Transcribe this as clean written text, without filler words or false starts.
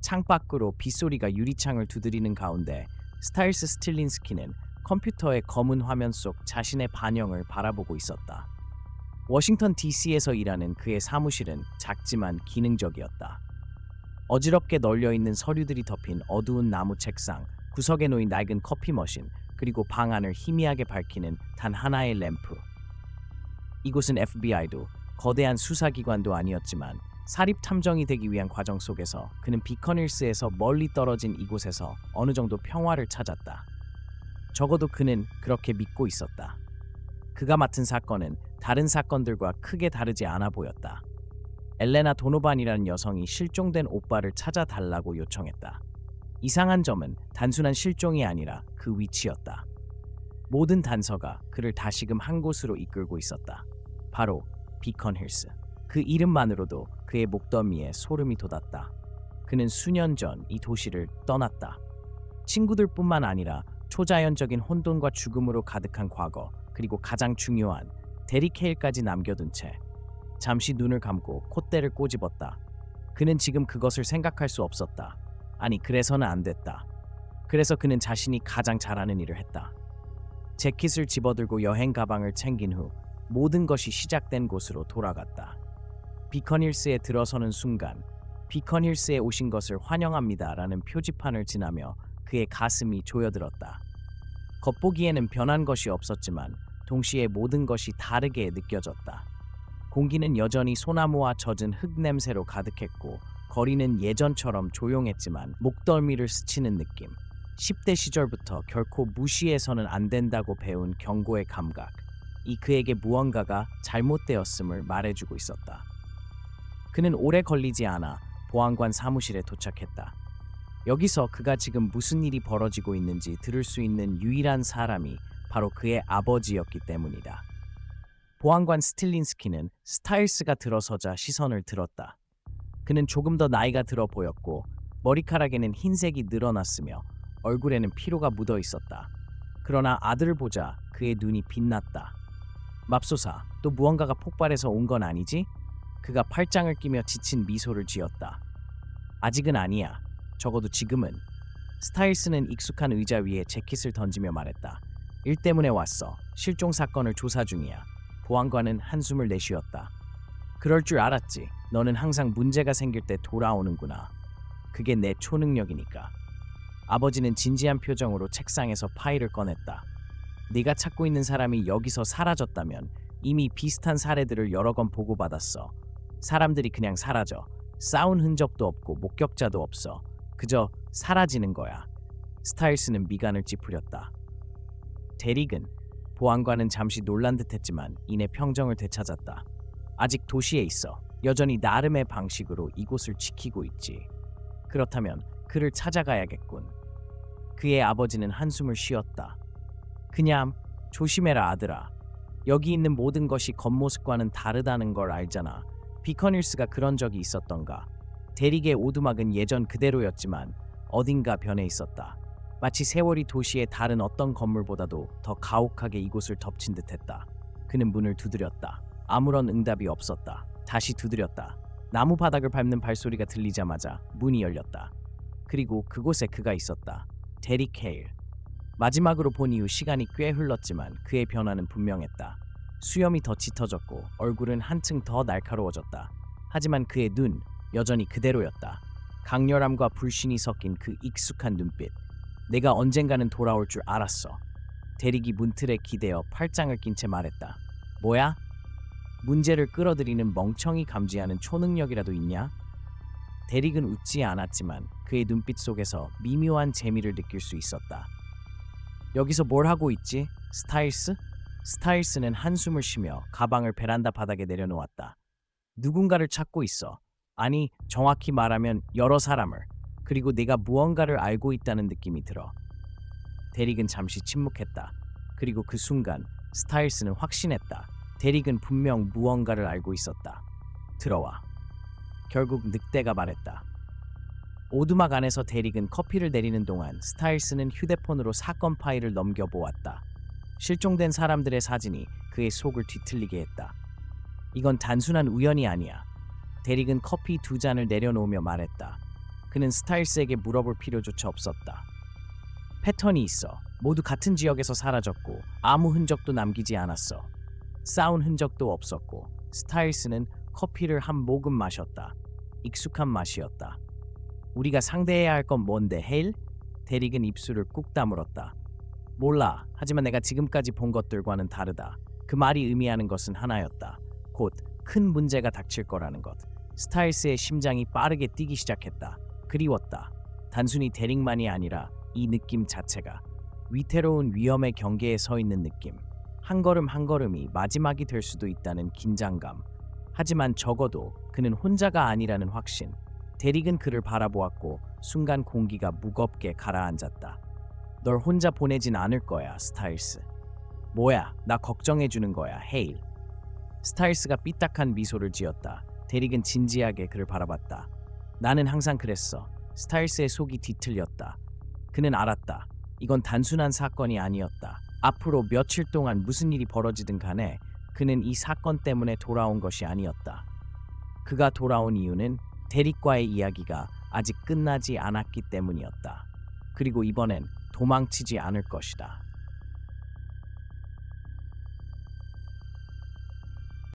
창밖으로 빗소리가 유리창을 두드리는 가운데 스타일스 스틸린스키는 컴퓨터의 검은 화면 속 자신의 반영을 바라보고 있었다. 워싱턴 DC에서 일하는 그의 사무실은 작지만 기능적이었다. 어지럽게 널려있는 서류들이 덮인 어두운 나무 책상, 구석에 놓인 낡은 커피 머신, 그리고 방 안을 희미하게 밝히는 단 하나의 램프. 이곳은 FBI도 거대한 수사기관도 아니었지만 사립 탐정이 되기 위한 과정 속에서 그는 비커닐스에서 멀리 떨어진 이곳에서 어느 정도 평화를 찾았다. 적어도 그는 그렇게 믿고 있었다. 그가 맡은 사건은 다른 사건들과 크게 다르지 않아 보였다. 엘레나 도노반이라는 여성이 실종된 오빠를 찾아달라고 요청했다. 이상한 점은 단순한 실종이 아니라 그 위치였다. 모든 단서가 그를 다시금 한 곳으로 이끌고 있었다. 바로 비컨힐스. 그 이름만으로도 그의 목덜미에 소름이 돋았다. 그는 수년 전 이 도시를 떠났다. 친구들뿐만 아니라 초자연적인 혼돈과 죽음으로 가득한 과거, 그리고 가장 중요한 데릭 헤일까지 남겨둔 채 잠시 눈을 감고 콧대를 꼬집었다. 그는 지금 그것을 생각할 수 없었다. 아니, 그래서는 안 됐다. 그래서 그는 자신이 가장 잘하는 일을 했다. 재킷을 집어들고 여행 가방을 챙긴 후 모든 것이 시작된 곳으로 돌아갔다. 비컨힐스에 들어서는 순간 비컨힐스에 오신 것을 환영합니다라는 표지판을 지나며 그의 가슴이 조여들었다. 겉보기에는 변한 것이 없었지만 동시에 모든 것이 다르게 느껴졌다. 공기는 여전히 소나무와 젖은 흙 냄새로 가득했고 거리는 예전처럼 조용했지만 목덜미를 스치는 느낌. 10대 시절부터 결코 무시해서는 안 된다고 배운 경고의 감각. 이 그에게 무언가가 잘못되었음을 말해주고 있었다. 그는 오래 걸리지 않아 보안관 사무실에 도착했다. 여기서 그가 지금 무슨 일이 벌어지고 있는지 들을 수 있는 유일한 사람이 바로 그의 아버지였기 때문이다. 보안관 스틸린스키는 스타일스가 들어서자 시선을 들었다. 그는 조금 더 나이가 들어 보였고 머리카락에는 흰색이 늘어났으며 얼굴에는 피로가 묻어 있었다. 그러나 아들을 보자 그의 눈이 빛났다. 맙소사, 또 무언가가 폭발해서 온 건 아니지? 그가 팔짱을 끼며 지친 미소를 지었다. 아직은 아니야. 적어도 지금은. 스타일스는 익숙한 의자 위에 재킷을 던지며 말했다. 일 때문에 왔어. 실종 사건을 조사 중이야. 보안관은 한숨을 내쉬었다. 그럴 줄 알았지. 너는 항상 문제가 생길 때 돌아오는구나. 그게 내 초능력이니까. 아버지는 진지한 표정으로 책상에서 파일을 꺼냈다. 네가 찾고 있는 사람이 여기서 사라졌다면 이미 비슷한 사례들을 여러 건 보고받았어. 사람들이 그냥 사라져. 싸운 흔적도 없고 목격자도 없어. 그저 사라지는 거야. 스타일스는 미간을 찌푸렸다. 데릭은 보안관은 잠시 놀란 듯했지만 이내 평정을 되찾았다. 아직 도시에 있어. 여전히 나름의 방식으로 이곳을 지키고 있지. 그렇다면 그를 찾아가야겠군. 그의 아버지는 한숨을 쉬었다. 그냥 조심해라 아들아. 여기 있는 모든 것이 겉모습과는 다르다는 걸 알잖아. 비커닐스가 그런 적이 있었던가. 데릭의 오두막은 예전 그대로였지만 어딘가 변해 있었다. 마치 세월이 도시의 다른 어떤 건물보다도 더 가혹하게 이곳을 덮친 듯했다. 그는 문을 두드렸다. 아무런 응답이 없었다. 다시 두드렸다. 나무 바닥을 밟는 발소리가 들리자마자 문이 열렸다. 그리고 그곳에 그가 있었다. 데릭 헤일. 마지막으로 본 이후 시간이 꽤 흘렀지만 그의 변화는 분명했다. 수염이 더 짙어졌고 얼굴은 한층 더 날카로워졌다. 하지만 그의 눈 여전히 그대로였다. 강렬함과 불신이 섞인 그 익숙한 눈빛. 내가 언젠가는 돌아올 줄 알았어. 데릭이 문틀에 기대어 팔짱을 낀 채 말했다. 뭐야? 문제를 끌어들이는 멍청이 감지하는 초능력이라도 있냐? 데릭은 웃지 않았지만 그의 눈빛 속에서 미묘한 재미를 느낄 수 있었다. 여기서 뭘 하고 있지? 스타일스? 스타일스는 한숨을 쉬며 가방을 베란다 바닥에 내려놓았다. 누군가를 찾고 있어. 아니, 정확히 말하면 여러 사람을. 그리고 내가 무언가를 알고 있다는 느낌이 들어. 데릭은 잠시 침묵했다. 그리고 그 순간 스타일스는 확신했다. 데릭은 분명 무언가를 알고 있었다. 들어와. 결국 늑대가 말했다. 오두막 안에서 데릭은 커피를 내리는 동안 스타일스는 휴대폰으로 사건 파일을 넘겨보았다. 실종된 사람들의 사진이 그의 속을 뒤틀리게 했다. 이건 단순한 우연이 아니야. 데릭은 커피 2잔을 내려놓으며 말했다. 그는 스타일스에게 물어볼 필요조차 없었다. 패턴이 있어. 모두 같은 지역에서 사라졌고 아무 흔적도 남기지 않았어. 싸운 흔적도 없었고 스타일스는 커피를 한 모금 마셨다. 익숙한 맛이었다. 우리가 상대해야 할 건 뭔데, 헤일? 데릭은 입술을 꾹 다물었다. 몰라. 하지만 내가 지금까지 본 것들과는 다르다. 그 말이 의미하는 것은 하나였다. 곧 큰 문제가 닥칠 거라는 것. 스타일스의 심장이 빠르게 뛰기 시작했다. 그리웠다. 단순히 데릭만이 아니라 이 느낌 자체가. 위태로운 위험의 경계에 서 있는 느낌. 한 걸음 한 걸음이 마지막이 될 수도 있다는 긴장감. 하지만 적어도 그는 혼자가 아니라는 확신. 데릭은 그를 바라보았고 순간 공기가 무겁게 가라앉았다. 널 혼자 보내진 않을 거야, 스타일스. 뭐야, 나 걱정해 주는 거야, 헤일. 스타일스가 삐딱한 미소를 지었다. 데릭은 진지하게 그를 바라봤다. 나는 항상 그랬어. 스타일스의 속이 뒤틀렸다. 그는 알았다. 이건 단순한 사건이 아니었다. 앞으로 며칠 동안 무슨 일이 벌어지든 간에 그는 이 사건 때문에 돌아온 것이 아니었다. 그가 돌아온 이유는 데릭과의 이야기가 아직 끝나지 않았기 때문이었다. 그리고 이번엔 도망치지 않을 것이다.